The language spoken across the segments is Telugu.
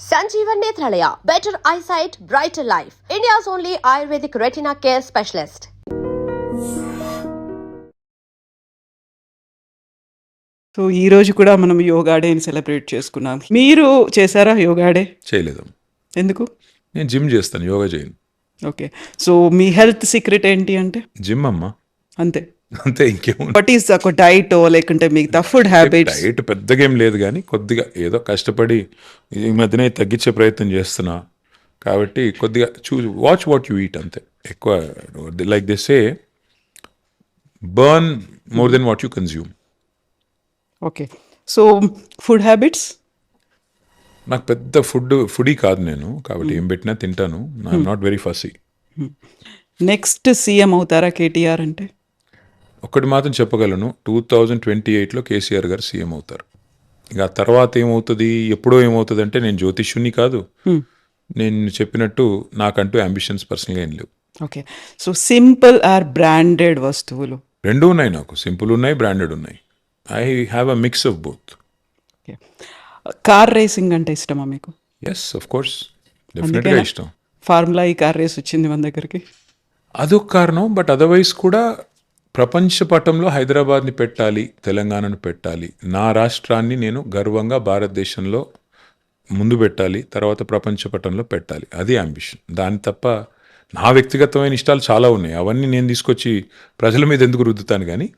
Sanjeevan Nethralaya, better eyesight, brighter life. India's only Ayurvedic retina care specialist. So ఈ రోజు కూడా మనం యోగా డేని సెలబ్రేట్ చేసుకున్నాం. మీరు చేశారా యోగా డే? చేయలేదు. ఎందుకు? నేను జిమ్ చేస్తాను, యోగా చేయను. ఓకే. సో మీ హెల్త్ సీక్రెట్ ఏంటి అంటే? జిమ్ అమ్మ, అంతే అంతే, ఇంకేముంది. బట్ ఈస్ ఒక డైట్ లేకుంటే మిగతా ఫుడ్ హ్యాబిట్స్? డైట్ పెద్దగా ఏం లేదు, కానీ కొద్దిగా ఏదో కష్టపడి ఈ మధ్యనే తగ్గించే ప్రయత్నం చేస్తున్నా. కాబట్టి కొద్దిగా వాచ్ వాట్ యు ఈట్, అంతే. ఎక్కువ like they say burn more than what you consume. Okay. So food habits? నాకు పెద్ద ఫుడీ కాదు నేను, కాబట్టి ఏం పెట్టినా తింటాను. I'm not very Fasi. Next CM అవుతారా కేటీఆర్ అంటే? ఒక్కటి మాత్రం చెప్పగలను, 2028లో కేసీఆర్ గారు సీఎం అవుతారు. ఇక ఆ తర్వాత ఏమవుతుంది, ఎప్పుడో ఏమవుతుంది అంటే నేను జ్యోతిష్యుని కాదు. నేను చెప్పినట్టు నాకంటూ అంబిషన్స్ పర్సనల్గా ఏం లేవు. Okay. So simple are branded వస్తువులు? రెండు ఉన్నాయి నాకు, సింపుల్ ఉన్నాయి, బ్రాండెడ్ ఉన్నాయి. I have a mix of both. Okay. Car racing అంటే ఇష్టమా మీకు? ఎస్, ఆఫ్ కోర్స్, డెఫినెట్గా ఇష్టం. ఫార్ములా ఈ కార్ రేస్ వచ్చింది మన దగ్గరికి, అదొక కారణం. బట్ అదర్వైజ్ కూడా ప్రపంచ పటంలో హైదరాబాద్ని పెట్టాలి, తెలంగాణను పెట్టాలి, నా రాష్ట్రాన్ని నేను గర్వంగా భారతదేశంలో ముందు పెట్టాలి, తర్వాత ప్రపంచ పటంలో పెట్టాలి. అది అంబిషన్. దాని తప్ప నా వ్యక్తిగతమైన ఇష్టాలు చాలా ఉన్నాయి, అవన్నీ నేను తీసుకొచ్చి ప్రజల మీద ఎందుకు రుద్దుతాను. కానీ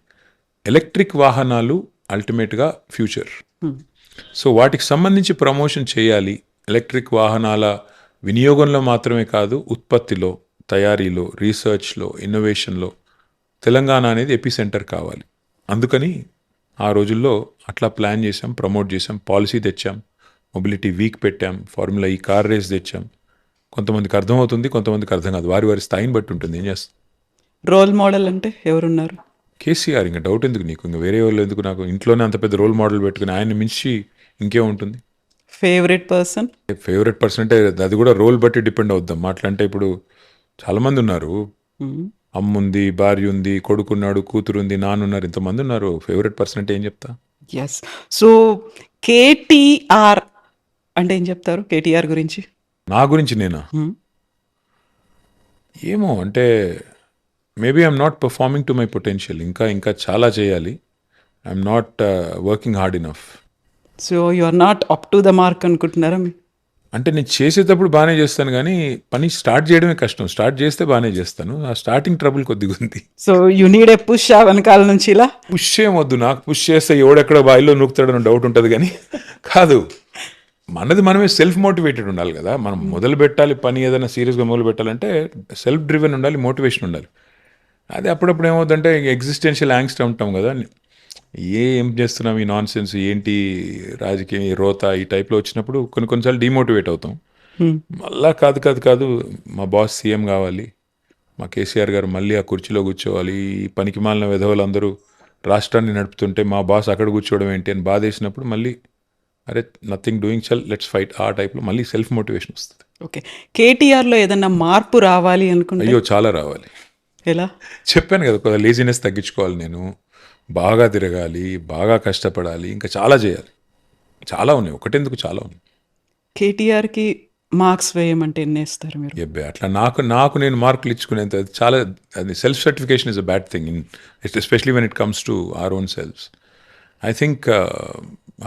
ఎలక్ట్రిక్ వాహనాలు అల్టిమేట్గా ఫ్యూచర్. సో వాటికి సంబంధించి ప్రమోషన్ చేయాలి. ఎలక్ట్రిక్ వాహనాల వినియోగంలో మాత్రమే కాదు, ఉత్పత్తిలో, తయారీలో, రీసెర్చ్లో, ఇన్నోవేషన్లో తెలంగాణ అనేది ఎపిసెంటర్ కావాలి. అందుకని ఆ రోజుల్లో అట్లా ప్లాన్ చేసాం, ప్రమోట్ చేసాం, పాలసీ తెచ్చాం, మొబిలిటీ వీక్ పెట్టాం, ఫార్ములా ఈ కార్ రేస్ తెచ్చాం. కొంతమందికి అర్థమవుతుంది, కొంతమందికి అర్థం కాదు. వారి వారి స్థాయిని బట్టి ఉంటుంది. ఏం చేస్తాం. రోల్ మోడల్ అంటే ఎవరున్నారు? కేసీఆర్. ఇంకా డౌట్ ఎందుకు నీకు, ఇంకా వేరే వాళ్ళు ఎందుకు? నాకు ఇంట్లోనే అంత పెద్ద రోల్ మోడల్ పెట్టుకుని ఆయన మించి ఇంకేముంటుంది. Favourite person? ఫేవరెట్ పర్సన్ అంటే అది కూడా రోల్ బట్టి డిపెండ్ అవుద్దాం. అట్లంటే ఇప్పుడు చాలామంది ఉన్నారు. అమ్ముంది, భార్య ఉంది, కొడుకున్నాడు, కూతురుంది, నాన్నున్నారు, ఇంతమంది ఉన్నారు. ఫేవరెట్ పర్సన్ అంటే ఏం చెప్తా? ఎస్. సో కేటీఆర్ అంటే ఏం చెప్తారు కేటీఆర్ గురించి? నా గురించి నేనా? ఏమో అంటే maybe I'm not performing to my potential. ఇంకా చాలా చేయాలి. I'm not working hard enough. So you are not up to the mark అనుకుంటున్నారా? అంటే నేను చేసేటప్పుడు బాగానే చేస్తాను, కానీ పని స్టార్ట్ చేయడమే కష్టం. స్టార్ట్ చేస్తే బాగానే చేస్తాను, ఆ స్టార్టింగ్ ట్రబుల్ కొద్దిగా ఉంది. So you need a push వెనకాల నుంచి ఇలా? పుష్ ఏమొద్దు, నాకు పుష్ చేస్తే ఎవడెక్కడ బాయిలో నూకుతాడని డౌట్ ఉంటుంది. కానీ కాదు, మనది మనమే సెల్ఫ్ మోటివేటెడ్ ఉండాలి కదా. మనం మొదలు పెట్టాలి పని, ఏదైనా సీరియస్గా మొదలు పెట్టాలంటే సెల్ఫ్ డ్రివెన్ ఉండాలి, మోటివేషన్ ఉండాలి. అది అప్పుడప్పుడు ఏమవుతుందంటే ఎగ్జిస్టెన్షియల్ యాంగ్స్ట్ ఉంటాం కదా, ఏం చేస్తున్నాం ఈ నాన్ సెన్స్, ఏంటి రాజకీయం, ఈ రోత, ఈ టైప్లో వచ్చినప్పుడు కొన్నిసార్లు డిమోటివేట్ అవుతాం. మళ్ళా కాదు, మా బాస్ సీఎం కావాలి, మా కేసీఆర్ గారు మళ్ళీ ఆ కుర్చీలో కూర్చోవాలి, ఈ పనికి మాలిన విధవలందరూ రాష్ట్రాన్ని నడుపుతుంటే మా బాస్ అక్కడ కూర్చోవడం ఏంటి అని బాధేసినప్పుడు మళ్ళీ అరే నథింగ్ డూయింగ్, చల్ లెట్స్ ఫైట్, ఆ టైప్లో మళ్ళీ సెల్ఫ్ మోటివేషన్ వస్తుంది. ఓకే. కేటీఆర్లో ఏదన్నా మార్పు రావాలి అనుకుంటే? అయ్యో చాలా రావాలి. ఎలా? చెప్పాను కదా, కొద్దిగా లేజినెస్ తగ్గించుకోవాలి, నేను బాగా తిరగాలి, బాగా కష్టపడాలి, ఇంకా చాలా చేయాలి. చాలా ఉన్నాయి, ఒకటెందుకు చాలా ఉన్నాయి. కేటీఆర్కి మార్క్స్ వేయమంటే ఎన్ని వేస్తారు మీరు? ఎబ్బే అట్లా నాకు నేను మార్కులు ఇచ్చుకునేంత చాలా, అది self certification is a bad thing in especially when it comes to our own selfs. I think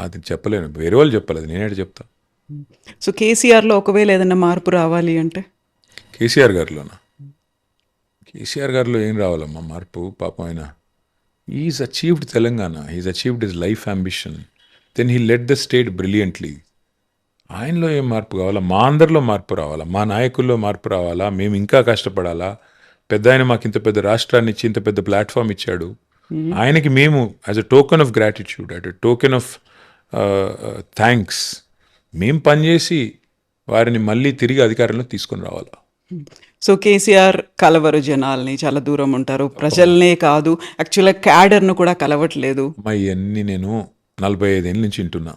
అది చెప్పలేను, వేరే వాళ్ళు చెప్పాలి, అది నేనే చెప్తా. సో కేసీఆర్లో ఒకవేళ ఏదైనా మార్పు రావాలి అంటే? కేసీఆర్ గారిలోనా? కేసీఆర్ గారిలో ఏం రావాలమ్మా మార్పు? పాపం ఆయన is achieved Telangana, is achieved his life ambition, then he led the state brilliantly. ఆయనలో ఏం మార్పు కావాలా? మా అందరిలో మార్పు రావాలా, మా నాయకుల్లో మార్పు రావాలా, మేము ఇంకా కష్టపడాలా. పెద్ద ఆయన మాకు ఇంత పెద్ద రాష్ట్రాన్ని ఇచ్చి ఇంత పెద్ద ప్లాట్ఫామ్ ఇచ్చాడు, ఆయనకి మేము as a token of gratitude, as a token of thanks మేము పనిచేసి వారిని మళ్ళీ తిరిగి అధికారంలో తీసుకొని రావాలా. సో కేసీఆర్ కలవరు జనాల్ని, చాలా దూరం ఉంటారు, ప్రజల్నే కాదు యాక్చువల్గా క్యాడర్ను కూడా కలవట్లేదు. ఇవన్నీ నేను 45 ఏళ్ళ నుంచి వింటున్నా.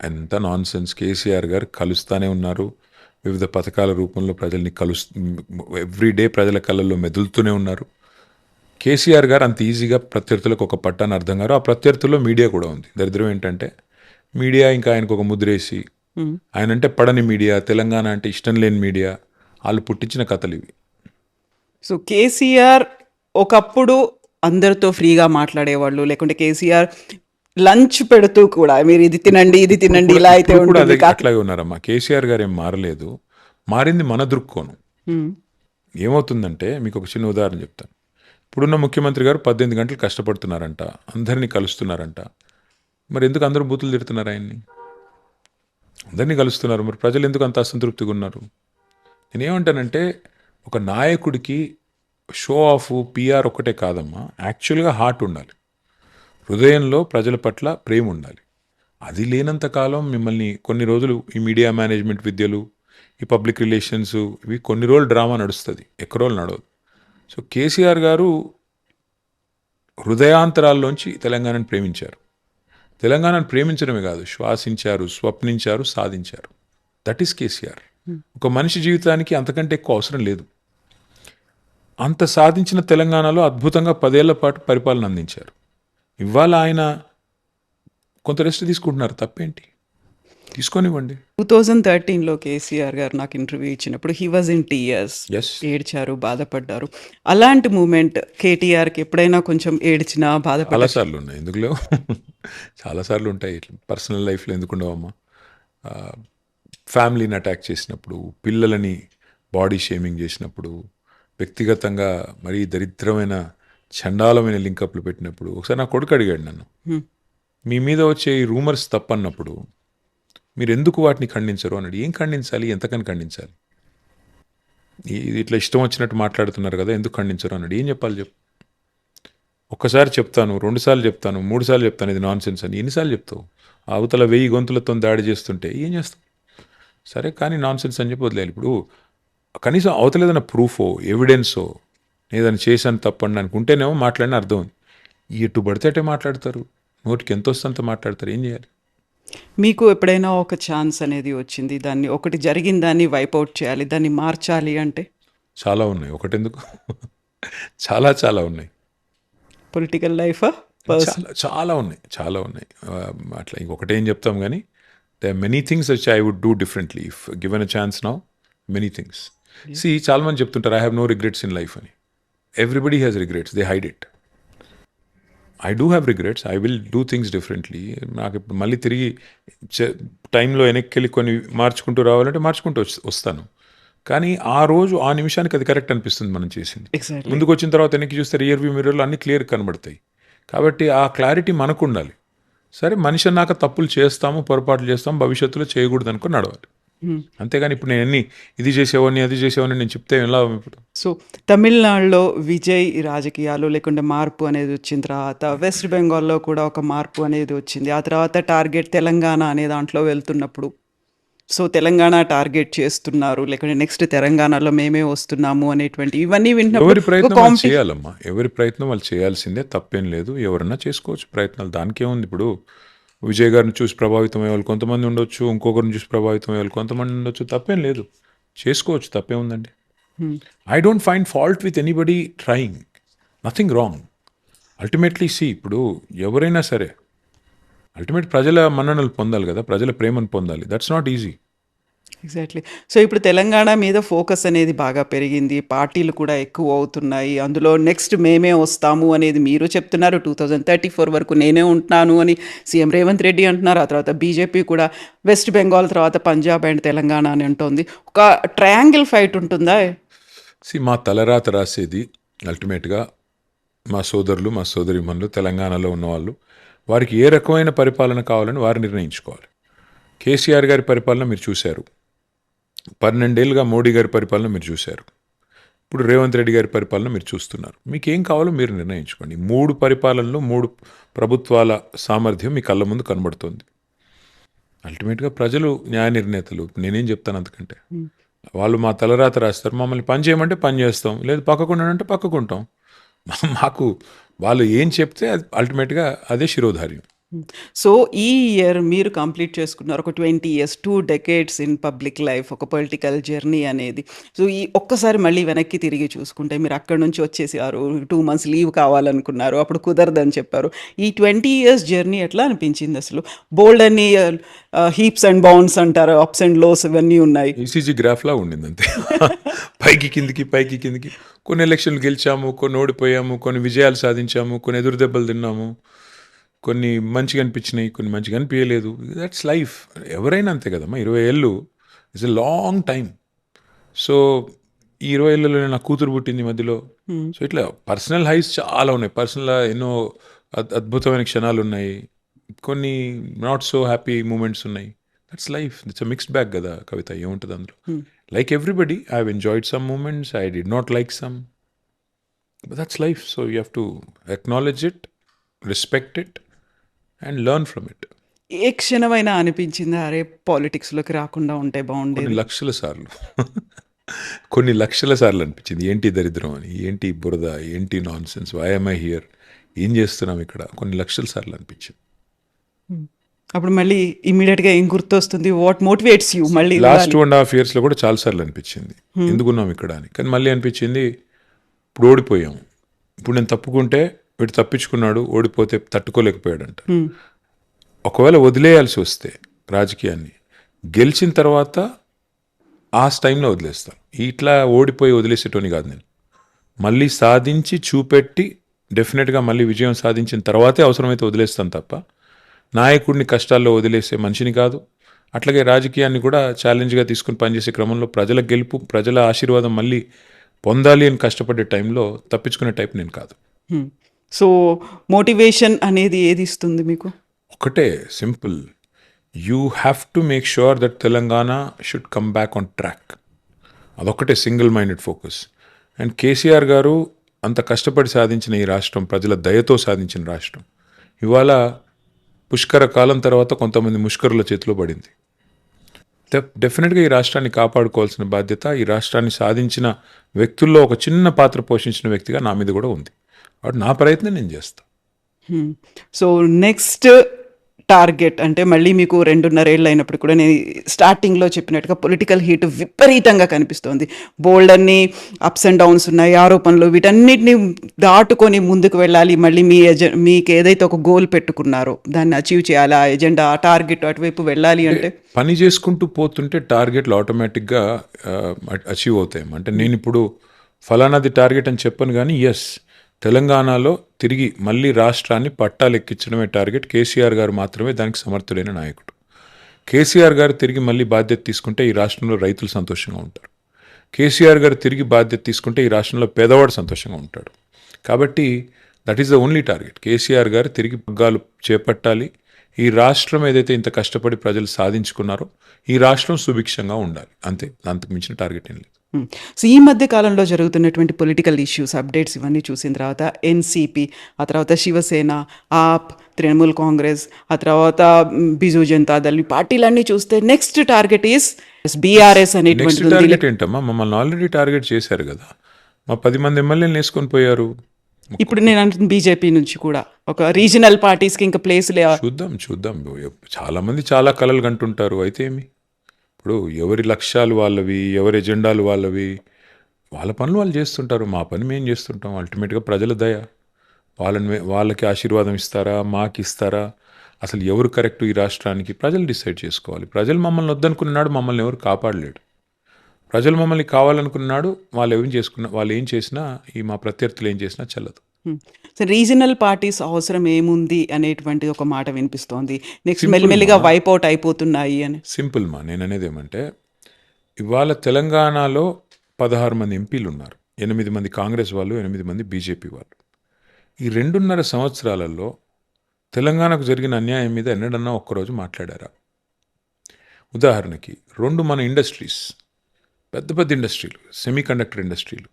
ఎంత నాన్ సెన్స్. కేసీఆర్ గారు కలుస్తానే ఉన్నారు, వివిధ పథకాల రూపంలో ప్రజల్ని ఎవ్రీడే ప్రజల కళ్ళల్లో మెదులుతూనే ఉన్నారు. కేసీఆర్ గారు అంత ఈజీగా ప్రత్యర్థులకు ఒక పట్టాన్ని అర్థం గారు. ఆ ప్రత్యర్థుల్లో మీడియా కూడా ఉంది. దరిద్రం ఏంటంటే మీడియా ఇంకా ఆయనకు ఒక ముద్రేసి ఆయన అంటే పడని మీడియా, తెలంగాణ అంటే ఇష్టం లేని మీడియా, వాళ్ళు పుట్టించిన కథలు ఇవి. సో కేసీఆర్ ఒకప్పుడు అందరితో ఫ్రీగా మాట్లాడేవాళ్ళు, లేకుంటే కేసీఆర్ లంచ్ పెడుతూ కూడా మీరు ఇది తినండి ఇది తినండి ఇలా అయితే ఇప్పుడు కూడా ఉంటుంది అదే అట్లాగే ఉన్నారమ్మా. కేసీఆర్ గారు ఏం మారలేదు, మారింది మన దృక్కోణం. ఏమవుతుందంటే మీకు ఒక చిన్న ఉదాహరణ చెప్తాను. ఇప్పుడున్న ముఖ్యమంత్రి గారు 18 గంటలు కష్టపడుతున్నారంట, అందరినీ కలుస్తున్నారంట. మరి ఎందుకు అందరూ బూతులు తిడుతున్నారు ఆయన్ని? అందరినీ కలుస్తున్నారు, మరి ప్రజలు ఎందుకు అంత అసంతృప్తిగా ఉన్నారు? నేనేమంటానంటే ఒక నాయకుడికి షో ఆఫ్ పిఆర్ ఒక్కటే కాదమ్మా, యాక్చువల్గా హార్ట్ ఉండాలి, హృదయంలో ప్రజల పట్ల ప్రేమ ఉండాలి. అది లేనంత కాలం మిమ్మల్ని కొన్ని రోజులు ఈ మీడియా మేనేజ్మెంట్ విద్యలు, ఈ పబ్లిక్ రిలేషన్స్, ఇవి కొన్ని రోజులు డ్రామా నడుస్తుంది, ఎక్కువ రోజులు నడవదు. సో కేసీఆర్ గారు హృదయాంతరాల్లోంచి తెలంగాణను ప్రేమించారు. తెలంగాణను ప్రేమించడమే కాదు, శ్వాసించారు, స్వప్నించారు, సాధించారు. That is KCR. ఒక మనిషి జీవితానికి అంతకంటే ఎక్కువ అవసరం లేదు. అంత సాధించిన తెలంగాణలో అద్భుతంగా 10 ఏళ్ల పాటు పరిపాలన అందించారు. ఇవాళ ఆయన కొంత రెస్ట్ తీసుకుంటున్నారు, తప్పేంటి? తీసుకొనివ్వండి. 2013లో కేసీఆర్ గారు నాకు ఇంటర్వ్యూ ఇచ్చినప్పుడు he was in tears, Yes. ఏడ్చారు, బాధపడ్డారు. అలాంటి మూమెంట్ కేటీఆర్కి ఎప్పుడైనా కొంచెం ఏడ్చినా బాధపడ్డా? చాలాసార్లు ఉన్నాయి, ఎందుకు లేవు? చాలాసార్లు ఉంటాయి. ఇట్లా పర్సనల్ లైఫ్లో ఎందుకు ఉండవమ్మా? ఫ్యామిలీని అటాక్ చేసినప్పుడు, పిల్లలని బాడీ షేమింగ్ చేసినప్పుడు, వ్యక్తిగతంగా మరీ దరిద్రమైన చండాలమైన లింకప్లు పెట్టినప్పుడు, ఒకసారి నా కొడుకు అడిగాడు నన్ను, మీ మీద వచ్చే ఈ రూమర్స్ తప్పన్నప్పుడు మీరు ఎందుకు వాటిని ఖండించరు అన్నాడు. ఏం ఖండించాలి, ఎంతకని ఖండించాలి? ఇది ఇట్లా ఇష్టం వచ్చినట్టు మాట్లాడుతున్నారు కదా, ఎందుకు ఖండించరు అన్నాడు. ఏం చెప్పాలి చెప్పు? ఒక్కసారి చెప్తాను, 2 సార్లు చెప్తాను, 3 సార్లు చెప్తాను ఇది నాన్ సెన్స్ అని. ఎన్నిసార్లు చెప్తావు? అవతల 1000 గొంతులతో దాడి చేస్తుంటే ఏం చేస్తావు? సరే కానీ నాన్ సెన్స్ అని చెప్పి వదిలేయాలి. ఇప్పుడు కనీసం అవతల ఏదైనా ప్రూఫో, ఎవిడెన్సో, ఏదైనా చేశాను తప్పండి అనుకుంటేనేమో మాట్లాడిన అర్థం ఉంది. ఎటు పడితే అటే మాట్లాడతారు, నోటికి ఎంత వస్తే అంత మాట్లాడతారు. ఏం చేయాలి? మీకు ఎప్పుడైనా ఒక ఛాన్స్ అనేది వచ్చింది, దాన్ని ఒకటి జరిగిన దాన్ని వైపౌట్ చేయాలి, దాన్ని మార్చాలి అంటే? చాలా ఉన్నాయి, ఒకటెందుకు చాలా చాలా ఉన్నాయి. పొలిటికల్ లైఫా? చాలా ఉన్నాయి, చాలా ఉన్నాయి. అట్లా ఇంకొకటేం చెప్తాం కానీ they are many things which I would do differently if given a chance now. Many things. See చాలా మంది చెప్తుంటారు I have no regrets in life అని. Everybody has regrets, they hide it. I do have regrets, I will do things differently. నాకు ఇప్పుడు మళ్ళీ తిరిగి టైంలో వెనక్కి వెళ్ళి కొన్ని మార్చుకుంటూ రావాలంటే మార్చుకుంటూ వస్తాను. కానీ ఆ రోజు ఆ నిమిషానికి అది కరెక్ట్ అనిపిస్తుంది మనం చేసింది. ఎగ్జాక్ట్లీ. ముందుకు వచ్చిన తర్వాత వెనక్కి చూస్తే రియర్ వ్యూ మిర్రర్లో అన్ని క్లియర్ కనబడతాయి. కాబట్టి ఆ క్లారిటీ మనకు ఉండాలి. సరే మనిషి అన్నాక తప్పులు చేస్తాము, పొరపాట్లు చేస్తాము, భవిష్యత్తులో చేయకూడదు అనుకుని నడవాలి. అంతేగాని ఇప్పుడు నేను ఇది చేసేవాడిని అది చేసేవాడిని నేను చెప్తే ఎలా ఇప్పుడు? సో తమిళనాడులో విజయ్ రాజకీయాలు లేకుంటే మార్పు అనేది వచ్చిన తర్వాత వెస్ట్ బెంగాల్లో కూడా ఒక మార్పు అనేది వచ్చింది. ఆ తర్వాత టార్గెట్ తెలంగాణ అనే దాంట్లో వెళ్తున్నప్పుడు సో తెలంగాణ టార్గెట్ చేస్తున్నారు, లేకుంటే నెక్స్ట్ తెలంగాణలో మేమే వస్తున్నాము అనేటువంటి ఇవన్నీ ఎవరి వింటున్నప్పుడు ప్రయత్నం వాళ్ళు చేయాలమ్మా, ఎవరి ప్రయత్నం వాళ్ళు చేయాల్సిందే, తప్పేం లేదు. ఎవరన్నా చేసుకోవచ్చు ప్రయత్నాలు, దానికేముంది. ఇప్పుడు విజయ్ గారిని చూసి ప్రభావితం అయ్యే వాళ్ళు కొంతమంది ఉండొచ్చు, ఇంకొకరిని చూసి ప్రభావితం అయ్యే వాళ్ళు కొంతమంది ఉండొచ్చు, తప్పేం లేదు, చేసుకోవచ్చు, తప్పేముందండి. I don't find fault with anybody trying, nothing wrong. Ultimately ఇప్పుడు ఎవరైనా సరే అల్టిమేట్ ప్రజల మన్ననలు పొందాలి కదా, ప్రజల ప్రేమను పొందాలి. That's not easy. Exactly. So ఇప్పుడు తెలంగాణ మీద ఫోకస్ అనేది బాగా పెరిగింది, పార్టీలు కూడా ఎక్కువ అవుతున్నాయి, అందులో నెక్స్ట్ మేమే వస్తాము అనేది మీరు చెప్తున్నారు. 2034 వరకు నేనే ఉంటున్నాను అని సీఎం రేవంత్ రెడ్డి అంటున్నారు. ఆ తర్వాత బీజేపీ కూడా వెస్ట్ బెంగాల్ తర్వాత పంజాబ్ అండ్ తెలంగాణ అని అంటోంది. ఒక ట్రయాంగిల్ ఫైట్ ఉంటుందా? మా తలరాత రాసేది అల్టిమేట్గా మా సోదరులు, మా సోదరిమణులు, తెలంగాణలో ఉన్నవాళ్ళు, వారికి ఏ రకమైన పరిపాలన కావాలని వారు నిర్ణయించుకోవాలి. కేసీఆర్ గారి పరిపాలన మీరు చూశారు, 12 ఏళ్ళుగా మోడీ గారి పరిపాలన మీరు చూశారు, ఇప్పుడు రేవంత్ రెడ్డి గారి పరిపాలన మీరు చూస్తున్నారు. మీకు ఏం కావాలో మీరు నిర్ణయించుకోండి. 3 పరిపాలనలు, 3 ప్రభుత్వాల సామర్థ్యం మీ కళ్ళ ముందు కనబడుతుంది. అల్టిమేట్గా ప్రజలు న్యాయ నిర్ణేతలు, నేనేం చెప్తాను అంతకంటే. వాళ్ళు మా తలరాత రాస్తారు, మమ్మల్ని పని చేయమంటే పని చేస్తాం, లేదు పక్కకుండానంటే పక్కకుంటాం. మాకు వాళ్ళు ఏం చెప్తే అది అల్టిమేట్గా అదే శిరోధార్యం. సో, ఈ ఇయర్ మీరు కంప్లీట్ చేసుకున్నారు. ఒక 20 years, 2 decades in public life, ఒక పొలిటికల్ జర్నీ అనేది. సో, ఈ ఒక్కసారి మళ్ళీ వెనక్కి తిరిగి చూసుకుంటే మీరు అక్కడి నుంచి వచ్చేసారు. 2 మంత్స్ లీవ్ కావాలనుకున్నారు. అప్పుడు కుదరదని చెప్పారు. ఈ 20 ఇయర్స్ జర్నీ ఎట్లా అనిపించింది అసలు? బోలెడన్ని హీప్స్ అండ్ బౌండ్స్ అంటారు. అప్స్ అండ్ లోస్ ఇవన్నీ ఉన్నాయి. ఈసీజీ గ్రాఫ్లా ఉండింది అంతే. పైకి కిందికి పైకి కిందికి. కొన్ని ఎలక్షన్లు గెలిచాము, కొన్ని ఓడిపోయాము, కొన్ని విజయాలు సాధించాము, కొన్ని ఎదురు దెబ్బలు తిన్నాము, కొన్ని మంచిగా అనిపించినాయి, కొన్ని మంచిగా అనిపించలేదు. That's life. ఎవరైనా అంతే కదమ్మా. 20 ఏళ్ళు it's a long time. So ఈ 20 ఏళ్ళలో నా కూతురు పుట్టింది మధ్యలో. సో ఇట్లా పర్సనల్ హైస్ చాలా ఉన్నాయి. పర్సనల్ ఎన్నో అద్భుతమైన క్షణాలు ఉన్నాయి, కొన్ని నాట్ సో హ్యాపీ మూమెంట్స్ ఉన్నాయి. That's life. It's a mixed bag కదా కవిత. ఏముంటుంది అందులో? Like everybody I have enjoyed some moments, I did not like some, but that's life. So you have to acknowledge it, respect it and learn from it. ఏ క్షణమైనా అనిపించిందా అరే పాలిటిక్స్‌లోకి రాకుండా ఉంటే కొన్ని బావుండేది? లక్షల సార్లు కొన్ని లక్షల సార్లు అనిపించింది. ఏంటి దరిద్రం అని, ఏంటి బురద, ఏంటి nonsense, why am I here, ఏం చేస్తున్నాం ఇక్కడ, కొన్ని లక్షల సార్లు అనిపించింది. అప్పుడు మళ్ళీ ఇమ్మీడియేట్‌గా ఏం గుర్తొస్తుంది? వాట్ మోటివేట్స్ యూ మళ్ళీ లాస్ట్ వెళ్ళాలి? 2.5 ఇయర్స్లో కూడా చాలా సార్లు అనిపించింది ఎందుకున్నాం ఇక్కడ అని. కానీ మళ్ళీ అనిపించింది ఇప్పుడు ఓడిపోయాం, ఇప్పుడు నేను తప్పుకుంటే వీడు తప్పించుకున్నాడు, ఓడిపోతే తట్టుకోలేకపోయాడంట. ఒకవేళ వదిలేయాల్సి వస్తే రాజకీయాన్ని, గెలిచిన తర్వాత ఆ టైంలో వదిలేస్తాను. ఇట్లా ఓడిపోయి వదిలేసేటోని కాదు నేను. మళ్ళీ సాధించి చూపెట్టి డెఫినెట్గా మళ్ళీ విజయం సాధించిన తర్వాతే అవసరమైతే వదిలేస్తాను తప్ప నాయకుడిని కష్టాల్లో వదిలేసే మనిషిని కాదు. అట్లాగే రాజకీయాన్ని కూడా ఛాలెంజ్గా తీసుకుని పనిచేసే క్రమంలో ప్రజల గెలుపు, ప్రజల ఆశీర్వాదం మళ్ళీ పొందాలి అని కష్టపడే టైంలో తప్పించుకునే టైప్ నేను కాదు. సో మోటివేషన్ అనేది ఏది ఇస్తుంది మీకు? ఒకటే simple, you have to make sure that Telangana should come back on track. అదొక్కటే single minded focus. And KCR garu అంత కష్టపడి సాధించిన ఈ రాష్ట్రం, ప్రజల దయతో సాధించిన రాష్ట్రం, ఇవాళ పుష్కర కాలం తర్వాత కొంతమంది ముష్కరుల చేతిలో పడింది. డెఫినెట్గా ఈ రాష్ట్రాన్ని కాపాడుకోవాల్సిన బాధ్యత ఈ రాష్ట్రాన్ని సాధించిన వ్యక్తుల్లో ఒక చిన్న పాత్ర పోషించిన వ్యక్తిగా నా మీద కూడా ఉంది. కాబట్టి నా ప్రయత్నం నేను చేస్తాను. సో నెక్స్ట్ టార్గెట్ అంటే మళ్ళీ మీకు 2.5 ఏళ్ళు అయినప్పుడు కూడా నేను స్టార్టింగ్లో చెప్పినట్టుగా పొలిటికల్ హీట్ విపరీతంగా కనిపిస్తోంది. బోల్డ్ అన్ని అప్స్ అండ్ డౌన్స్ ఉన్నాయి, ఆరోపణలు, వీటన్నిటిని దాటుకొని ముందుకు వెళ్ళాలి. మళ్ళీ మీకు ఏదైతే ఒక గోల్ పెట్టుకున్నారో దాన్ని అచీవ్ చేయాలి, ఆ ఎజెండా, ఆ టార్గెట్ అటువైపు వెళ్ళాలి అంటే పని చేసుకుంటూ పోతుంటే టార్గెట్లు ఆటోమేటిక్గా అచీవ్ అవుతాయి. అంటే నేను ఇప్పుడు ఫలానాది టార్గెట్ అని చెప్పను, కానీ ఎస్, తెలంగాణలో తిరిగి మళ్ళీ రాష్ట్రాన్ని పట్టాలెక్కించడమే టార్గెట్. కేసీఆర్ గారు మాత్రమే దానికి సమర్థుడైన నాయకుడు. కేసీఆర్ గారు తిరిగి మళ్ళీ బాధ్యత తీసుకుంటే ఈ రాష్ట్రంలో రైతులు సంతోషంగా ఉంటారు. కేసీఆర్ గారు తిరిగి బాధ్యత తీసుకుంటే ఈ రాష్ట్రంలో పేదవాడు సంతోషంగా ఉంటాడు. కాబట్టి that is the only target. KCR గారు తిరిగి పగ్గాలు చేపట్టాలి. ఈ రాష్ట్రం ఏదైతే ఇంత కష్టపడి ప్రజలు సాధించుకున్నారో ఈ రాష్ట్రం సుభిక్షంగా ఉండాలి. అంతే, అంతకు మించిన టార్గెట్ ఏం లేదు. సో ఈ మధ్య కాలంలో జరుగుతున్నటువంటి పొలిటికల్ ఇష్యూస్, అప్డేట్స్ ఇవన్నీ చూసిన తర్వాత ఎన్సీపీ, ఆ తర్వాత శివసేన, ఆప్, తృణమూల్ కాంగ్రెస్, ఆ తర్వాత బిజు జనతా దళ్, ఈ పార్టీలన్నీ చూస్తే next target is BRS next అనేటువంటి టార్గెట్ ఏంటమ్మా? మమ్మల్ని ఆల్రెడీ టార్గెట్ చేశారు కదా. మా 10 మంది ఎమ్మెల్యేలు వేసుకొని పోయారు. ఇప్పుడు నేను అంటుంది బీజేపీ నుంచి కూడా ఒక రీజనల్ పార్టీస్కి ఇంకా ప్లేస్ లే. చూద్దాం. చాలామంది చాలా కలలు కంటుంటారు. అయితే ఏమి, ఇప్పుడు ఎవరి లక్ష్యాలు వాళ్ళవి, ఎవరి ఎజెండాలు వాళ్ళవి, వాళ్ళ పనులు వాళ్ళు చేస్తుంటారు. మా పని మేము చేస్తుంటాం. అల్టిమేట్గా ప్రజల దయ, వాళ్ళకి ఆశీర్వాదం ఇస్తారా, మాకు ఇస్తారా, అసలు ఎవరు కరెక్ట్ ఈ రాష్ట్రానికి ప్రజలు డిసైడ్ చేసుకోవాలి. ప్రజలు మమ్మల్ని వద్దనుకున్నాడు, మమ్మల్ని ఎవరు కాపాడలేడు. ప్రజలు మమ్మల్ని కావాలనుకున్నాడు, వాళ్ళు ఏం చేసినా, ఈ మా ప్రత్యర్థులు ఏం చేసినా చెల్లదు. సో రీజనల్ పార్టీస్ అవసరం ఏముంది అనేటువంటి ఒక మాట వినిపిస్తోంది. నెక్స్ట్ మెల్లిమెల్లిగా వైప్ అవుట్ అయిపోతున్నాయి అని. సింపుల్ మా, నేను అనేది ఏమంటే, ఇవాళ తెలంగాణలో 16 మంది ఎంపీలు ఉన్నారు. 8 మంది కాంగ్రెస్ వాళ్ళు, 8 మంది బీజేపీ వాళ్ళు. ఈ 2.5 సంవత్సరాలలో తెలంగాణకు జరిగిన అన్యాయం మీద ఎన్నడన్నా ఒక్కరోజు మాట్లాడారా? ఉదాహరణకి 2 మన ఇండస్ట్రీస్, పెద్ద పెద్ద ఇండస్ట్రీలు, సెమీ కండక్టర్ ఇండస్ట్రీలు,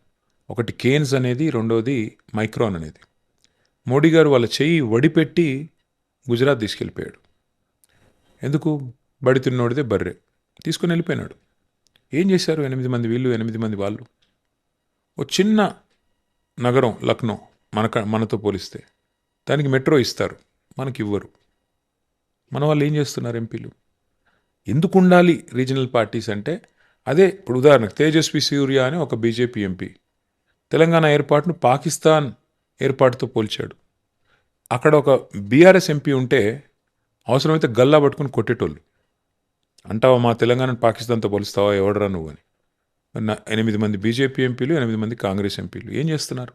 ఒకటి కేన్స్ అనేది, రెండోది మైక్రాన్ అనేది. మోడీ గారు వాళ్ళ చెయ్యి వడిపెట్టి గుజరాత్ తీసుకెళ్ళిపోయాడు. ఎందుకు? బడి తిన్నోడిదే బర్రె తీసుకుని వెళ్ళిపోయినాడు. ఏం చేశారు 8 మంది వీళ్ళు, 8 మంది వాళ్ళు? ఓ చిన్న నగరం లక్నో మనతో పోలిస్తే దానికి మెట్రో ఇస్తారు, మనకి ఇవ్వరు. మన వాళ్ళు ఏం చేస్తున్నారు ఎంపీలు? ఎందుకు ఉండాలి రీజనల్ పార్టీస్ అంటే, అదే ఇప్పుడు ఉదాహరణకు తేజస్వి సూర్య అని ఒక బీజేపీ ఎంపీ తెలంగాణ ఏర్పాటును పాకిస్తాన్ ఏర్పాటుతో పోల్చాడు. అక్కడ ఒక బీఆర్ఎస్ ఎంపీ ఉంటే అవసరమైతే గల్లా పట్టుకుని కొట్టేటోళ్ళు. అంటావా మా తెలంగాణను పాకిస్తాన్తో పోలుస్తావా, ఎవడరా నువ్వు అని. 8 మంది బీజేపీ ఎంపీలు, 8 మంది కాంగ్రెస్ ఎంపీలు ఏం చేస్తున్నారు?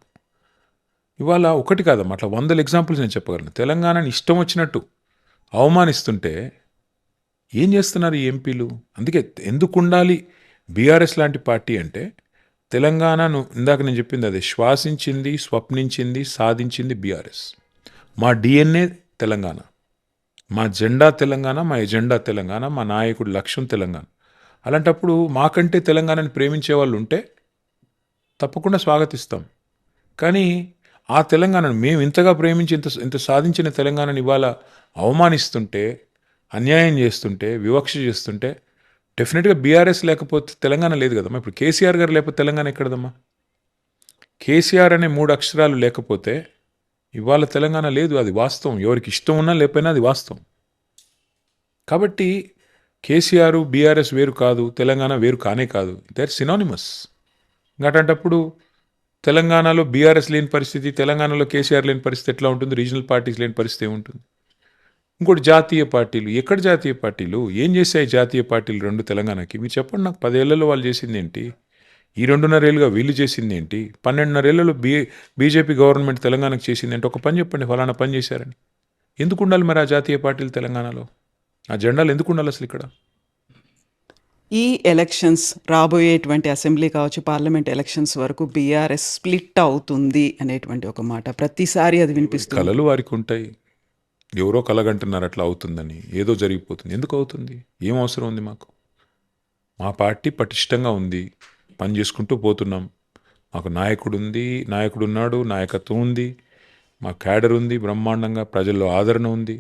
ఇవాళ ఒకటి కాదమ్మా, అట్లా 100 ఎగ్జాంపుల్స్ నేను చెప్పగలను. తెలంగాణని ఇష్టం వచ్చినట్టు అవమానిస్తుంటే ఏం చేస్తున్నారు ఈ ఎంపీలు? అందుకే ఎందుకు ఉండాలి బీఆర్ఎస్ లాంటి పార్టీ అంటే, తెలంగాణను ఇందాక నేను చెప్పింది అదే, శ్వాసించింది, స్వప్నించింది, సాధించింది బీఆర్ఎస్. మా డిఎన్ఏ తెలంగాణ, మా జెండా తెలంగాణ, మా ఎజెండా తెలంగాణ, మా నాయకుడి లక్ష్యం తెలంగాణ. అలాంటప్పుడు మాకంటే తెలంగాణని ప్రేమించే వాళ్ళు ఉంటే తప్పకుండా స్వాగతిస్తాం. కానీ ఆ తెలంగాణను మేము ఇంతగా ప్రేమించి ఇంత సాధించిన తెలంగాణని ఇవాళ అవమానిస్తుంటే, అన్యాయం చేస్తుంటే, వివక్ష చేస్తుంటే డెఫినెట్గా బీఆర్ఎస్ లేకపోతే తెలంగాణ లేదు కదమ్మా. ఇప్పుడు కేసీఆర్ గారు లేకపోతే తెలంగాణ ఎక్కడదమ్మా? కేసీఆర్ అనే 3 అక్షరాలు లేకపోతే ఇవాళ తెలంగాణ లేదు. అది వాస్తవం. ఎవరికి ఇష్టం ఉన్నా లేకపోయినా అది వాస్తవం. కాబట్టి కేసీఆర్ బీఆర్ఎస్ వేరు కాదు, తెలంగాణ వేరు కానే కాదు. They are synonymous. అట్లాంటప్పుడు తెలంగాణలో బీఆర్ఎస్ లేని పరిస్థితి, తెలంగాణలో కేసీఆర్ లేని పరిస్థితి ఎట్లా ఉంటుంది? రీజనల్ పార్టీస్ లేని పరిస్థితి ఏముంటుంది? ఇంకోటి జాతీయ పార్టీలు. ఎక్కడ జాతీయ పార్టీలు? ఏం చేశాయి జాతీయ పార్టీలు 2 తెలంగాణకి? మీరు చెప్పండి నాకు. 10 ఏళ్లలో వాళ్ళు చేసింది ఏంటి? ఈ 2.5 ఏళ్ళుగా వీళ్ళు చేసింది ఏంటి? 12.5 ఏళ్లలో బీజేపీ గవర్నమెంట్ తెలంగాణకు చేసింది ఏంటి? ఒక పని చెప్పండి, ఫలానా పని చేశారని. ఎందుకు ఉండాలి మరి ఆ జాతీయ పార్టీలు తెలంగాణలో? ఆ జెండాలు ఎందుకు ఉండాలి అసలు ఇక్కడ? ఈ ఎలక్షన్స్, రాబోయేటువంటి అసెంబ్లీ కావచ్చు, పార్లమెంట్ ఎలక్షన్స్ వరకు బీఆర్ఎస్ స్ప్లిట్ అవుతుంది అనేటువంటి ఒక మాట ప్రతిసారి అది వినిపిస్తుంది. కలలు వారికి ఉంటాయి. ఎవరో కలగంటున్నారు అట్లా అవుతుందని, ఏదో జరిగిపోతుంది. ఎందుకు అవుతుంది? ఏం అవసరం ఉంది మాకు? మా పార్టీ పటిష్టంగా ఉంది, పని చేసుకుంటూ పోతున్నాం. మాకు నాయకుడు ఉన్నాడు, నాయకత్వం ఉంది, మా క్యాడర్ ఉంది, బ్రహ్మాండంగా ప్రజల్లో ఆదరణ ఉంది.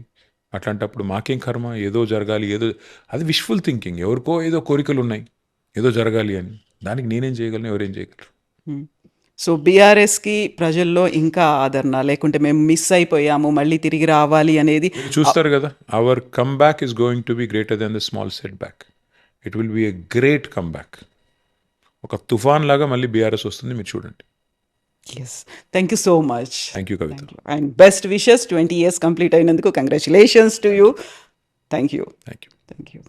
అట్లాంటప్పుడు మాకేం కర్మ? ఏదో జరగాలి, అది విష్ఫుల్ థింకింగ్. ఎవరికో ఏదో కోరికలు ఉన్నాయి, ఏదో జరగాలి అని. దానికి నేనేం చేయగలను, ఎవరేం చేయగలరు? సో బీఆర్ఎస్కి ప్రజల్లో ఇంకా ఆదరణ, లేకుంటే మేము మిస్ అయిపోయాము, మళ్ళీ తిరిగి రావాలి అనేది చూస్తారు కదా. Our come back is going to be greater than the small set back. It will be a great come back. ఒక తుఫాన్ లాగా మళ్ళీ బీఆర్ఎస్ వస్తుంది, మీరు చూడండి. Yes, thank you so much. Thank you Kavitha. And best wishes. 20 years complete అయినందుకు congratulations to you. Thank you. Thank you. Thank you.